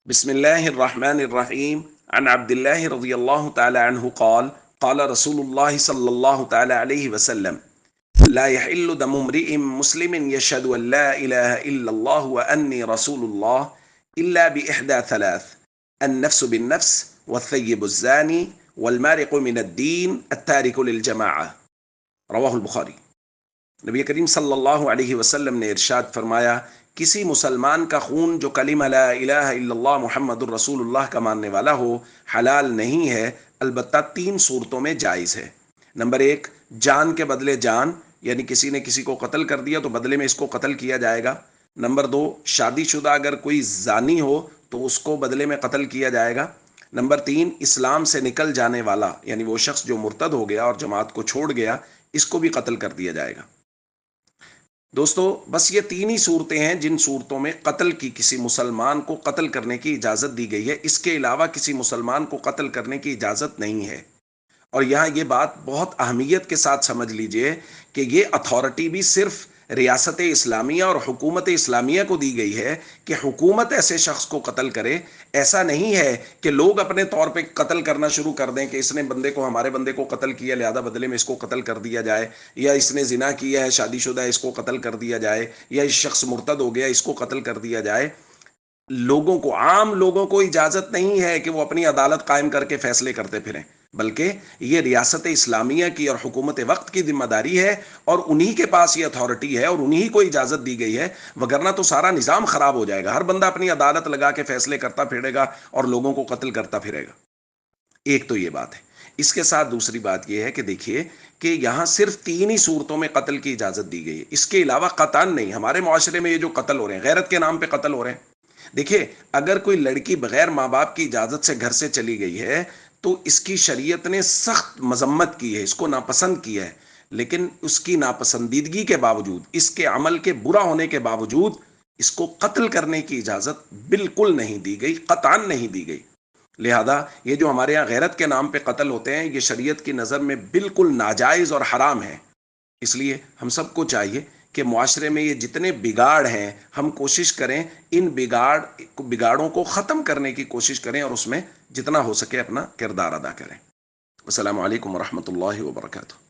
بسم الله الرحمن الرحيم عن عبد الله رضي الله تعالى عنه قال قال رسول الله صلى الله تعالى عليه وسلم لا يحل دم امرئ مسلم يشهد أن لا إله إلا الله وأني رسول الله إلا بإحدى ثلاث: النفس بالنفس والثيب الزاني والمارق من الدين التارك للجماعة. رواہ البخاری۔ نبی کریم صلی اللہ علیہ وسلم نے ارشاد فرمایا، کسی مسلمان کا خون جو کلمہ لا الہ الا اللہ محمد الرسول اللہ کا ماننے والا ہو حلال نہیں ہے، البتہ تین صورتوں میں جائز ہے۔ نمبر ایک، جان کے بدلے جان، یعنی کسی نے کسی کو قتل کر دیا تو بدلے میں اس کو قتل کیا جائے گا۔ نمبر دو، شادی شدہ اگر کوئی زانی ہو تو اس کو بدلے میں قتل کیا جائے گا۔ نمبر تین، اسلام سے نکل جانے والا، یعنی وہ شخص جو مرتد ہو گیا اور جماعت کو چھوڑ گیا، اس کو بھی قتل کر دیا جائے گا۔ دوستو، بس یہ تین ہی صورتیں ہیں جن صورتوں میں قتل کی، کسی مسلمان کو قتل کرنے کی اجازت دی گئی ہے۔ اس کے علاوہ کسی مسلمان کو قتل کرنے کی اجازت نہیں ہے۔ اور یہاں یہ بات بہت اہمیت کے ساتھ سمجھ لیجئے کہ یہ اتھارٹی بھی صرف ریاست اسلامیہ اور حکومت اسلامیہ کو دی گئی ہے کہ حکومت ایسے شخص کو قتل کرے۔ ایسا نہیں ہے کہ لوگ اپنے طور پہ قتل کرنا شروع کر دیں کہ اس نے ہمارے بندے کو قتل کیا، لہذا بدلے میں اس کو قتل کر دیا جائے، یا اس نے زنا کیا ہے، شادی شدہ ہے، اس کو قتل کر دیا جائے، یا اس شخص مرتد ہو گیا، اس کو قتل کر دیا جائے۔ عام لوگوں کو اجازت نہیں ہے کہ وہ اپنی عدالت قائم کر کے فیصلے کرتے پھریں، بلکہ یہ ریاست اسلامیہ کی اور حکومت وقت کی ذمہ داری ہے، اور انہی کے پاس یہ اتھارٹی ہے اور انہی کو اجازت دی گئی ہے، وگرنہ تو سارا نظام خراب ہو جائے گا۔ ہر بندہ اپنی عدالت لگا کے فیصلے کرتا پھرے گا اور لوگوں کو قتل کرتا پھرے گا۔ ایک تو یہ بات ہے۔ اس کے ساتھ دوسری بات یہ ہے کہ دیکھیے کہ یہاں صرف تین ہی صورتوں میں قتل کی اجازت دی گئی ہے، اس کے علاوہ قطعاً نہیں۔ ہمارے معاشرے میں یہ جو قتل ہو رہے ہیں، غیرت کے نام پہ قتل ہو رہے ہیں۔ دیکھیے، اگر کوئی لڑکی بغیر ماں باپ کی اجازت سے گھر سے چلی گئی ہے تو اس کی شریعت نے سخت مذمت کی ہے، اس کو ناپسند کیا ہے، لیکن اس کی ناپسندیدگی کے باوجود، اس کے عمل کے برا ہونے کے باوجود اس کو قتل کرنے کی اجازت بالکل نہیں دی گئی، قطعاً نہیں دی گئی۔ لہذا یہ جو ہمارے ہاں غیرت کے نام پہ قتل ہوتے ہیں، یہ شریعت کی نظر میں بالکل ناجائز اور حرام ہے۔ اس لیے ہم سب کو چاہیے کہ معاشرے میں یہ جتنے بگاڑ ہیں، ہم کوشش کریں ان بگاڑوں کو ختم کرنے کی کوشش کریں، اور اس میں جتنا ہو سکے اپنا کردار ادا کریں۔ السلام علیکم ورحمۃ اللہ وبرکاتہ۔